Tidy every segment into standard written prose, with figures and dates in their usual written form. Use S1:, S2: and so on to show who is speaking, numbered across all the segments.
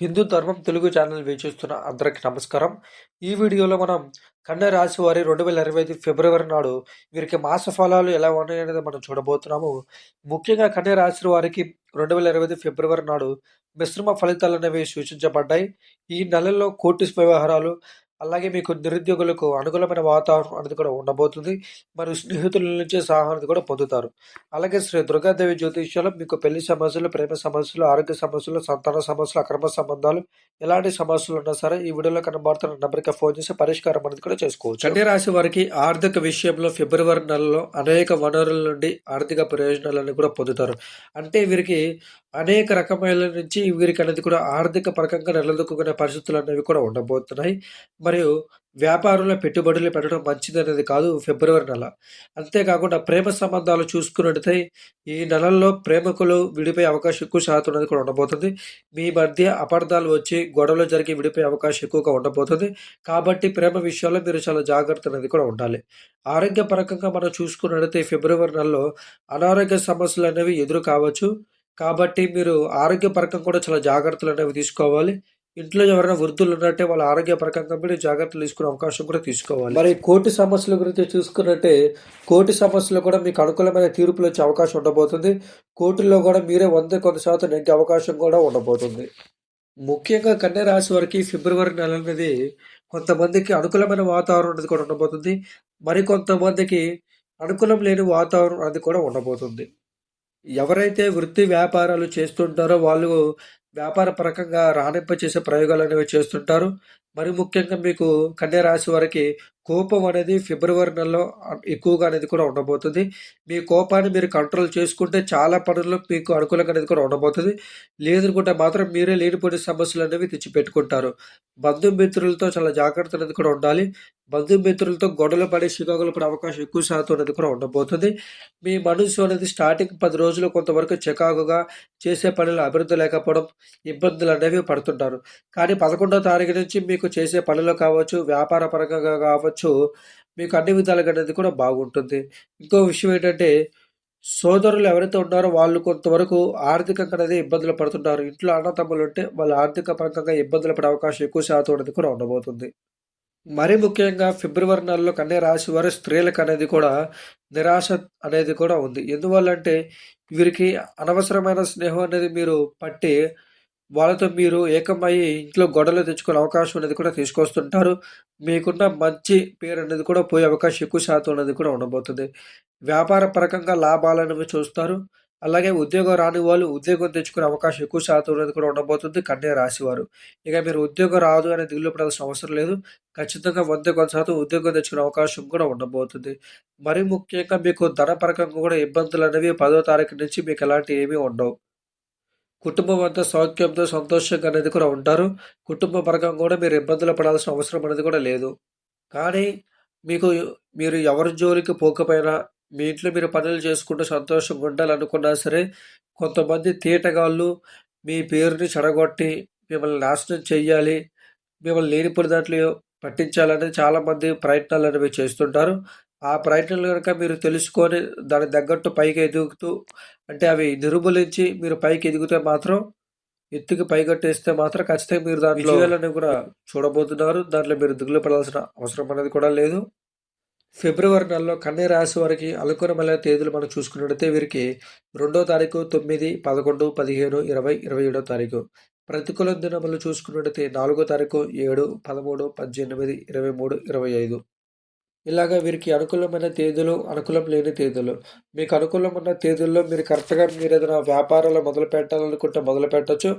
S1: హిందూ ధర్మం తెలుగు ఛానల్ వీక్షిస్తున్న అందరికి నమస్కారం. ఈ వీడియోలో మనం కన్య రాశి వారి 2025 ఫిబ్రవరి నాడు వీరికి మాస ఫలాలు ఎలా ఉన్నాయనేది మనం చూడబోతున్నాము. ముఖ్యంగా కన్య రాశి వారికి 2025 ఫిబ్రవరి నాడు మిశ్రమ ఫలితాలు అనేవి సూచించబడ్డాయి. ఈ నెలల్లో కోర్టు వ్యవహారాలు, అలాగే మీకు నిరుద్యోగులకు అనుకూలమైన వాతావరణం అనేది కూడా ఉండబోతుంది. మరియు స్నేహితుల నుంచి సహాయం అనేది కూడా పొందుతారు. అలాగే శ్రీ దుర్గాదేవి జ్యోతిష్యంలో మీకు పెళ్లి సమస్యలు, ప్రేమ సమస్యలు, ఆరోగ్య సమస్యలు, సంతాన సమస్యలు, అక్రమ సంబంధాలు, ఎలాంటి సమస్యలు ఉన్నా సరే ఈ వీడియోలో కనబడుతున్న నెంబర్కి ఫోన్ చేసి పరిష్కారం అనేది కూడా చేసుకోవచ్చు. కన్య రాశి వారికి ఆర్థిక విషయంలో ఫిబ్రవరి నెలలో అనేక వనరుల నుండి ఆర్థిక ప్రయోజనాలను కూడా పొందుతారు. అంటే వీరికి అనేక రకమైన నుంచి వీరికి అనేది కూడా ఆర్థిక పరకంగా నిలదొక్కునే పరిస్థితులు అనేవి కూడా ఉండబోతున్నాయి. మరియు వ్యాపారంలో పెట్టుబడులు పెట్టడం మంచిది అనేది కాదు ఫిబ్రవరి నెల. అంతేకాకుండా ప్రేమ సంబంధాలు చూసుకున్నట్టయితే ఈ నెలల్లో ప్రేమికులు విడిపోయే అవకాశం ఎక్కువ శాతం అనేది కూడా ఉండబోతుంది. మీ మధ్య అపార్థాలు వచ్చి గొడవలు జరిగి విడిపోయే అవకాశం ఎక్కువగా ఉండబోతుంది. కాబట్టి ప్రేమ విషయాల్లో మీరు చాలా జాగ్రత్త అనేది కూడా ఉండాలి. ఆరోగ్య పరంగా మనం చూసుకున్నట్టయితే ఫిబ్రవరి నెలలో అనారోగ్య సమస్యలు అనేవి ఎదురు కావచ్చు. కాబట్టి మీరు ఆరోగ్యపరంగా కూడా చాలా జాగ్రత్తలు అనేవి తీసుకోవాలి. ఇంట్లో ఎవరైనా వృద్ధులు ఉన్నట్టే వాళ్ళ ఆరోగ్యపరంగా మీరు జాగ్రత్తలు తీసుకునే అవకాశం కూడా తీసుకోవాలి. మరి కోర్టు సమస్యల గురించి చూసుకున్నట్టే కోర్టు సమస్యలు కూడా మీకు అనుకూలమైన తీర్పులు వచ్చే అవకాశం ఉండబోతుంది. కోర్టుల్లో కూడా మీరే 100% నెగ్గే అవకాశం కూడా ఉండబోతుంది. ముఖ్యంగా కన్య రాశి వారికి ఫిబ్రవరి నెల అనేది కొంతమందికి అనుకూలమైన వాతావరణం అనేది కూడా ఉండబోతుంది. మరి కొంతమందికి అనుకూలం లేని వాతావరణం అనేది కూడా ఉండబోతుంది. ఎవరైతే వృత్తి వ్యాపారాలు చేస్తుంటారో వాళ్ళు వ్యాపార పరకంగా రాణింపచేసే ప్రయోగాలు అనేవి చేస్తుంటారు. మరి ముఖ్యంగా మీకు కన్య రాశి వారికి కోపం అనేది ఫిబ్రవరి నెలలో ఎక్కువగా అనేది కూడా ఉండబోతుంది. మీ కోపాన్ని మీరు కంట్రోల్ చేసుకుంటే చాలా పనుల్లో మీకు అనుకూలంగా అనేది కూడా ఉండబోతుంది. లేదనుకుంటే మాత్రం మీరే లేనిపోని సమస్యలు అనేవి తెచ్చిపెట్టుకుంటారు. బంధుమిత్రులతో చాలా జాగ్రత్త అనేది కూడా ఉండాలి. బంధుమిత్రులతో గొడవలు పడే చికాకులు పడే అవకాశం ఎక్కువ శాతం అనేది కూడా ఉండబోతుంది. మీ మనసు అనేది స్టార్టింగ్ 10 రోజులు కొంతవరకు చికాకుగా చేసే పనులు అభివృద్ధి లేకపోవడం, ఇబ్బందులు అనేవి పడుతుంటారు. కానీ 11వ తారీఖు నుంచి మీకు చేసే పనులు కావచ్చు, వ్యాపార పరంగా కావచ్చు, మీకు అన్ని విధాలుగా అనేది కూడా బాగుంటుంది. ఇంకో విషయం ఏంటంటే సోదరులు ఎవరైతే ఉన్నారో వాళ్ళు కొంతవరకు ఆర్థికంగా అనేది ఇబ్బందులు పడుతుంటారు. ఇంట్లో అన్నదమ్ములు ఉంటే వాళ్ళు ఆర్థిక పరంగా ఇబ్బందులు పడే అవకాశం ఎక్కువ శాతం అనేది కూడా ఉండబోతుంది. మరీ ముఖ్యంగా ఫిబ్రవరి నెలలో కన్య రాశి వారి స్త్రీలకు అనేది కూడా నిరాశ అనేది కూడా ఉంది. ఎందువల్లంటే వీరికి అనవసరమైన స్నేహం అనేది మీరు పట్టి వాళ్ళతో మీరు ఏకమయ్యి ఇంట్లో గొడవలు తెచ్చుకునే అవకాశం అనేది కూడా తీసుకొస్తుంటారు. మీకున్న మంచి పేరు అనేది కూడా పోయే అవకాశం ఎక్కువ శాతం అనేది కూడా ఉండబోతుంది. వ్యాపార పరకంగా లాభాలనేవి చూస్తారు. అలాగే ఉద్యోగం రాని వాళ్ళు ఉద్యోగం తెచ్చుకునే అవకాశం ఎక్కువ శాతం అనేది కూడా ఉండబోతుంది కన్య రాశివారు. ఇక మీరు ఉద్యోగం రాదు అని దిగులు పడాల్సిన అవసరం లేదు. ఖచ్చితంగా 100% ఉద్యోగం తెచ్చుకునే అవకాశం కూడా ఉండబోతుంది. మరి ముఖ్యంగా మీకు ధన పరకంగా కూడా ఇబ్బందులు అనేవి 10వ తారీఖు నుంచి మీకు ఎలాంటివి ఏమీ ఉండవు. కుటుంబం అంతా సౌఖ్యంతో, సంతోషంగా అనేది కూడా ఉంటారు. కుటుంబ పరంగా కూడా మీరు ఇబ్బందులు పడాల్సిన అవసరం అనేది కూడా లేదు. కానీ మీకు మీరు ఎవరి జోలికి పోకపోయినా, మీ ఇంట్లో మీరు పనులు చేసుకుంటూ సంతోషంగా ఉండాలనుకున్నా సరే, కొంతమంది తీటగాళ్ళు మీ పేరుని చెడగొట్టి, మిమ్మల్ని నాశనం చెయ్యాలి, మిమ్మల్ని లేనిపోని దాంట్లో పట్టించాలని చాలామంది ప్రయత్నాలనేవి చేస్తుంటారు. ఆ ప్రయత్నాలు గనక మీరు తెలుసుకొని దానికి తగ్గట్టు పైకి ఎదుగుతూ అంటే అవి నిర్మూలించి మీరు పైకి ఎదిగితే మాత్రం ఎత్తుకి పైగట్టేస్తే మాత్రం ఖచ్చితంగా మీరు దాంట్లో విజయాలను కూడా చూడబోతున్నారు. దాంట్లో మీరు దిగులు పడాల్సిన అవసరం అనేది కూడా లేదు. ఫిబ్రవరి నెలలో కన్య రాశి వారికి అనుకూలమైన తేదీలు మనం చూసుకున్నట్టయితే వీరికి 2వ తారీఖు, 9, 11, 15, 20, 27వ తారీఖు. ప్రతికూల దినములు చూసుకున్నట్టయితే 4వ తారీఖు, 7, 13, 18, 23, 25. ఇలాగ వీరికి అనుకూలమైన తేదీలు, అనుకూలం లేని తేదీలు. మీకు అనుకూలం ఉన్న తేదీల్లో మీరు కరెక్ట్‌గా మీరేదైనా వ్యాపారాలు మొదలు పెట్టాలనుకుంటే మొదలు పెట్టొచ్చు.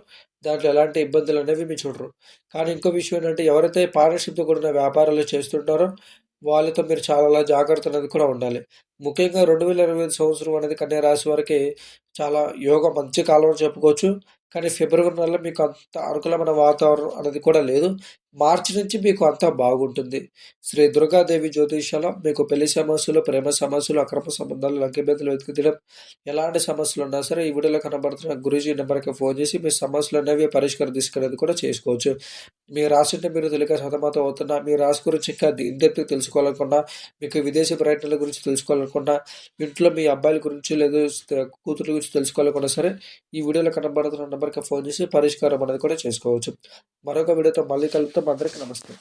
S1: దాంట్లో ఎలాంటి ఇబ్బందులనేవి మీరు చూడరు. కానీ ఇంకో విషయం ఏంటంటే ఎవరైతే పార్ట్నర్‌షిప్‌తో కూడిన వ్యాపారాలు చేస్తుంటారో వాళ్ళతో మీరు చాలా జాగ్రత్త అనేది కూడా ఉండాలి. ముఖ్యంగా 2025 సంవత్సరం అనేది కన్యా రాశి వారికి చాలా మంచి కాలం అని చెప్పుకోవచ్చు. కానీ ఫిబ్రవరి నెలలో మీకు అంత అనుకూలమైన వాతావరణం అనేది కూడా లేదు. మార్చి నుంచి మీకు అంతా బాగుంటుంది. శ్రీ దుర్గాదేవి జ్యోతిష్యాలో మీకు పెళ్లి సమస్యలు, ప్రేమ సమస్యలు, అక్రమ సంబంధాలు, లంకెబెందులు వెతికితీయడం ఎలాంటి సమస్యలున్నా సరే ఈ వీడియోలో కనబడుతున్న గురూజీ నెంబర్‌కి ఫోన్ చేసి మీ సమస్యలనేవి పరిష్కారం తీసుకునేది కూడా చేసుకోవచ్చు. మీ రాశి అంటే మీరు తెలియక సతమతం అవుతున్నా, మీ రాశి గురించి ఇంకా ఇన్‌డెప్త్‌గా తెలుసుకోవాలనుకున్నా, మీకు విదేశీ పర్యటనల గురించి తెలుసుకోవాలనుకున్నా, ఇంట్లో మీ అబ్బాయిల గురించి లేదా కూతుర్ల గురించి తెలుసుకోవాలనుకున్నా సరే, ఈ వీడియోలో కనబడుతున్న నంబర్‌కి ఫోన్ చేసి పరిష్కారం అనేది కూడా చేసుకోవచ్చు. మరొక వీడియోతో మళ్ళీ కలుద్దాం. అందరికీ నమస్తే.